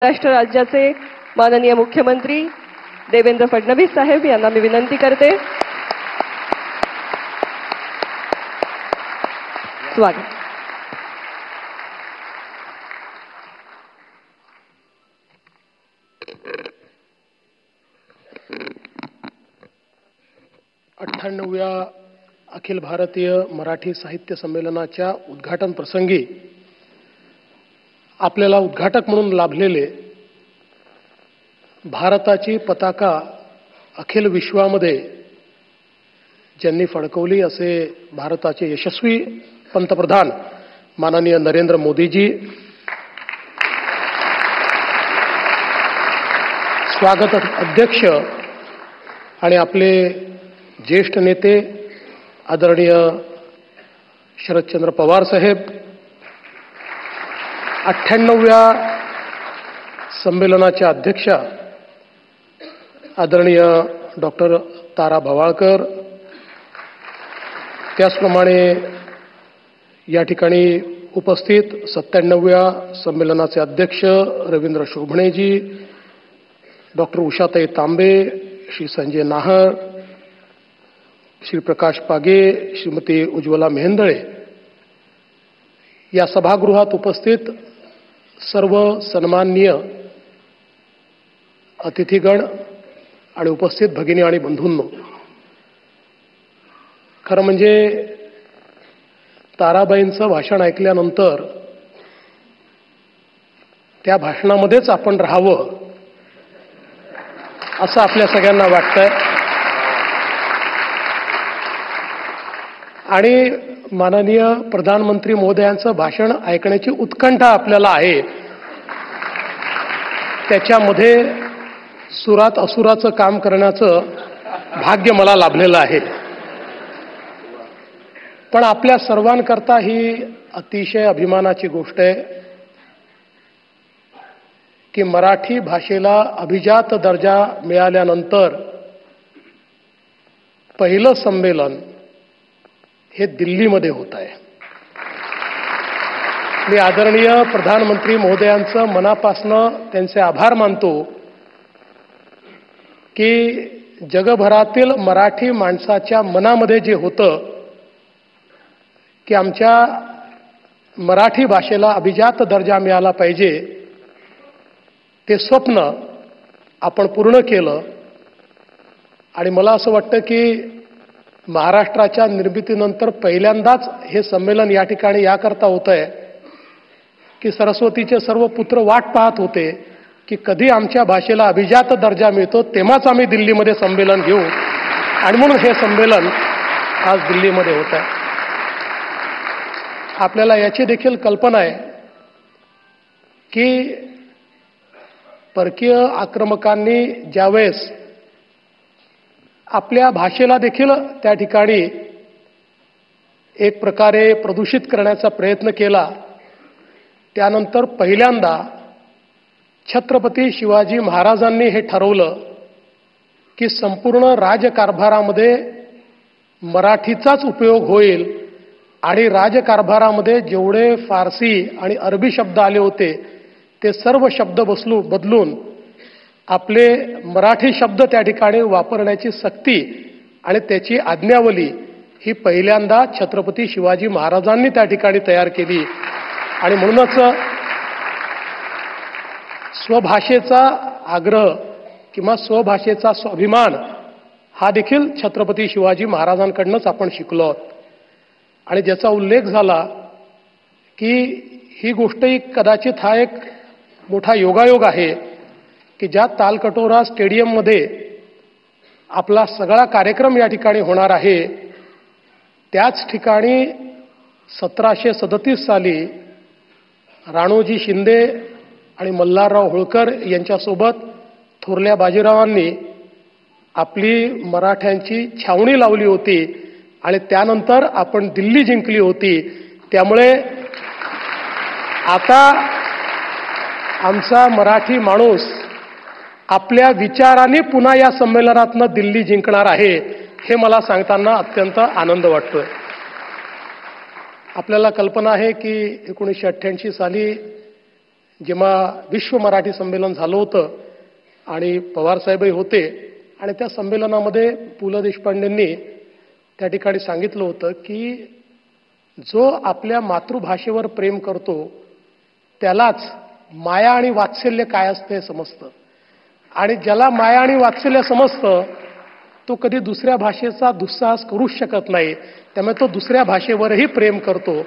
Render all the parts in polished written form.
महाराष्ट्र राज्याचे माननीय मुख्यमंत्री देवेंद्र फडणवीस साहेब यांना मी विनंती करते. स्वागत. अठ्ठ्याण्णव्या अखिल भारतीय मराठी साहित्य संमेलनाच्या उद्घाटन प्रसंगी आपल्याला उद्घाटक म्हणून लाभलेले भारताची पताका अखिल विश्वामध्ये ज्यांनी फडकवली असे भारताचे यशस्वी पंतप्रधान माननीय नरेंद्र मोदीजी, स्वागत अध्यक्ष आणि आपले ज्येष्ठ नेते आदरणीय शरदचंद्र पवार साहेब, 98व्या संमेलनाच्या अध्यक्षा आदरणीय डॉक्टर तारा भवाळकर, त्याचप्रमाणे या ठिकाणी उपस्थित 97व्या संमेलनाचे अध्यक्ष रवींद्र शोभणेजी, डॉक्टर उषाताई तांबे, श्री संजय नाहर, श्री प्रकाश पागे, श्रीमती उज्ज्वला मेहेंदळे, या सभागृहात उपस्थित सर्व सन्माननीय अतिथीगण आणि उपस्थित भगिनी आणि बंधूंनो, खरं म्हणजे ताराबाईंचं भाषण ऐकल्यानंतर त्या भाषणामध्येच आपण राहावं असं आपल्या सगळ्यांना वाटतंय. आणि माननीय प्रधानमंत्री महोदयांचं भाषण ऐकण्याची उत्कंठा आपल्याला आहे. त्याच्यामध्ये सुरात असुराचं काम करण्याचं भाग्य मला लाभलेलं आहे. पण आपल्या सर्वांकरता ही अतिशय अभिमानाची गोष्ट आहे की मराठी भाषेला अभिजात दर्जा मिळाल्यानंतर पहिलं संमेलन हे दिल्लीमध्ये होत आहे. मी आदरणीय प्रधानमंत्री महोदयांचं मनापासनं त्यांचे आभार मानतो की जगभरातील मराठी माणसाच्या मनामध्ये जे होतं की आमच्या मराठी भाषेला अभिजात दर्जा मिळाला पाहिजे, ते स्वप्न आपण पूर्ण केलं. आणि मला असं वाटतं की महाराष्ट्राच्या निर्मितीनंतर पहिल्यांदाच हे संमेलन या ठिकाणी याकरता होत आहे की सरस्वतीचे सर्व पुत्र वाट पाहत होते की कधी आमच्या भाषेला अभिजात दर्जा मिळतो, तेव्हाच आम्ही दिल्लीमध्ये संमेलन घेऊ. आणि म्हणून हे संमेलन आज दिल्लीमध्ये होत आहे. आपल्याला याची देखील कल्पना आहे की परकीय आक्रमकांनी ज्यावेळेस आपल्या भाषेला देखील त्या ठिकाणी एक प्रकारे प्रदूषित करण्याचा प्रयत्न केला, त्यानंतर पहिल्यांदा छत्रपती शिवाजी महाराजांनी हे ठरवलं की संपूर्ण राजकारभारामध्ये मराठीचाच उपयोग होईल आणि राजकारभारामध्ये जेवढे फारसी आणि अरबी शब्द आले होते ते सर्व शब्द बदलून आपले मराठी शब्द त्या ठिकाणी वापरण्याची सक्ती आणि त्याची आज्ञावली ही पहिल्यांदा छत्रपती शिवाजी महाराजांनी त्या ठिकाणी तयार केली. आणि म्हणूनच स्वभाषेचा आग्रह किंवा स्वभाषेचा स्वाभिमान हा देखील छत्रपती शिवाजी महाराजांकडूनच आपण शिकलो आहोत. आणि ज्याचा उल्लेख झाला की ही गोष्टही कदाचित हा एक मोठा योगायोग आहे की ज्या तालकटोरा स्टेडियममध्ये आपला सगळा कार्यक्रम या ठिकाणी होणार आहे, त्याच ठिकाणी 1737 साली राणोजी शिंदे आणि मल्हारराव होळकर यांच्यासोबत थोरल्या बाजीरावांनी आपली मराठ्यांची छावणी लावली होती आणि त्यानंतर आपण दिल्ली जिंकली होती. त्यामुळे आता आमचा मराठी माणूस आपल्या विचाराने पुन्हा या संमेलनातनं दिल्ली जिंकणार आहे, हे मला सांगताना अत्यंत आनंद वाटतोय. आपल्याला कल्पना आहे की 1988 साली जेव्हा विश्व मराठी संमेलन झालं होतं आणि पवारसाहेबही होते आणि त्या संमेलनामध्ये पु ल देशपांडेंनी त्या ठिकाणी सांगितलं होतं की जो आपल्या मातृभाषेवर प्रेम करतो त्यालाच माया आणि वात्सल्य काय असतं हे समजतं आणि ज्याला माया आणि वात्सल्य समजतं तो कधी दुसऱ्या भाषेचा दुस्साहस करूच शकत नाही, त्यामुळे तो दुसऱ्या भाषेवरही प्रेम करतो.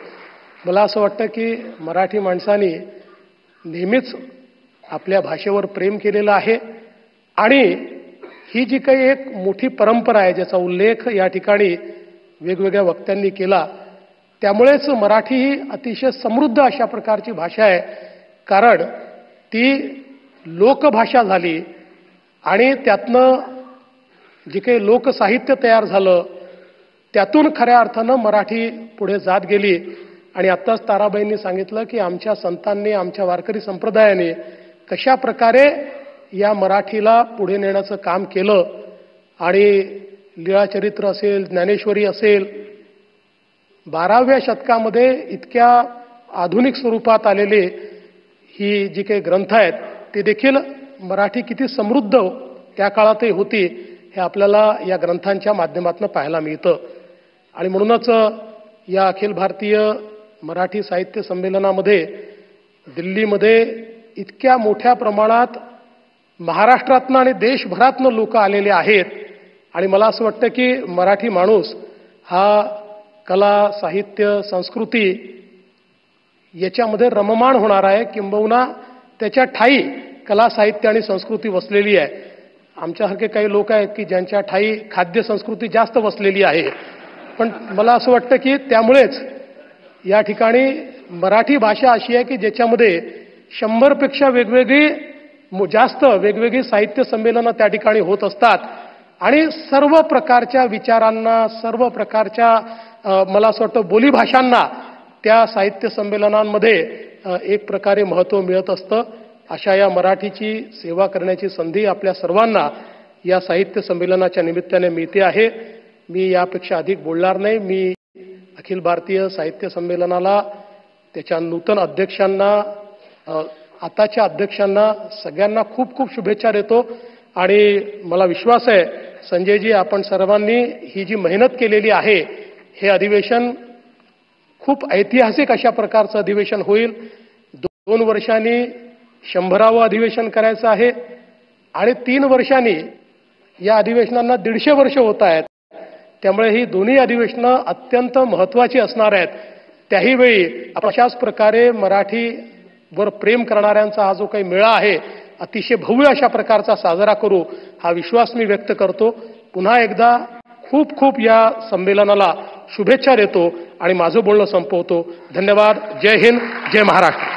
मला असं वाटतं की मराठी माणसांनी नेहमीच आपल्या भाषेवर प्रेम केलेलं आहे आणि ही जी काही एक मोठी परंपरा आहे ज्याचा उल्लेख या ठिकाणी वेगवेगळ्या वक्त्यांनी केला, त्यामुळेच मराठी ही अतिशय समृद्ध अशा प्रकारची भाषा आहे, कारण ती लोकभाषा झाली आणि त्यातनं जे काही लोकसाहित्य तयार झालं त्यातून खऱ्या अर्थानं मराठी पुढे जात गेली. आणि आत्ताच ताराबाईंनी सांगितलं की आमच्या संतांनी, आमच्या वारकरी संप्रदायाने कशा प्रकारे या मराठीला पुढे नेण्याचं काम केलं आणि लीळाचरित्र असेल, ज्ञानेश्वरी असेल, 12व्या शतकामध्ये इतक्या आधुनिक स्वरूपात आलेले ही जी काही ग्रंथ आहेत ते देखील मराठी किती समृद्ध त्या काळातही होती हे आपल्याला या ग्रंथांच्या माध्यमातून पाहायला मिळतं. आणि म्हणूनच या अखिल भारतीय मराठी साहित्य संमेलनामध्ये दिल्लीमध्ये इतक्या मोठ्या प्रमाणात महाराष्ट्रातनं आणि देशभरातनं लोक आलेले आहेत आणि मला असं वाटतं की मराठी माणूस हा कला, साहित्य, संस्कृती याच्यामध्ये रममाण होणार आहे, किंबहुना त्याच्या ठायी कला, साहित्य आणि संस्कृती वसलेली आहे. आमच्यासारखे काही लोक आहेत की ज्यांच्या ठायी खाद्य संस्कृती जास्त वसलेली आहे, पण मला असं वाटतं की त्यामुळेच या ठिकाणी मराठी भाषा अशी आहे की ज्याच्यामध्ये 100पेक्षा जास्त वेगवेगळी साहित्य संमेलनं त्या ठिकाणी होत असतात आणि सर्व प्रकारच्या विचारांना, सर्व प्रकारच्या मला असं वाटतं बोलीभाषांना त्या साहित्य संमेलनांमध्ये एक प्रकारे महत्त्व मिळत असतं. अशा या मराठीची सेवा करण्याची संधी आपल्या सर्वांना या साहित्य संमेलनाच्या निमित्ताने मिळते आहे. मी यापेक्षा अधिक बोलणार नाही. मी अखिल भारतीय साहित्य संमेलनाला, त्याच्या नूतन अध्यक्षांना, आताच्या अध्यक्षांना सगळ्यांना खूप खूप शुभेच्छा देतो आणि मला विश्वास आहे संजयजी, आपण सर्वांनी ही जी मेहनत केलेली आहे हे अधिवेशन खूप ऐतिहासिक अशा प्रकारचं अधिवेशन होईल. 2 वर्षांनी 100वं अधिवेशन करायचं आहे आणि 3 वर्षांनी या अधिवेशनांना 150 वर्ष होत आहेत. त्यामुळे ही दोन्ही अधिवेशनं अत्यंत महत्त्वाची असणार आहेत. त्याही वेळी अशाच प्रकारे मराठीवर प्रेम करणाऱ्यांचा हा जो काही मेळा आहे अतिशय भव्य अशा प्रकारचा साजरा करू हा विश्वास मी व्यक्त करतो. पुन्हा एकदा खूप खूप या संमेलनाला शुभेच्छा देतो आणि माझं बोलणं संपवतो. धन्यवाद. जय हिंद, जय महाराष्ट्र.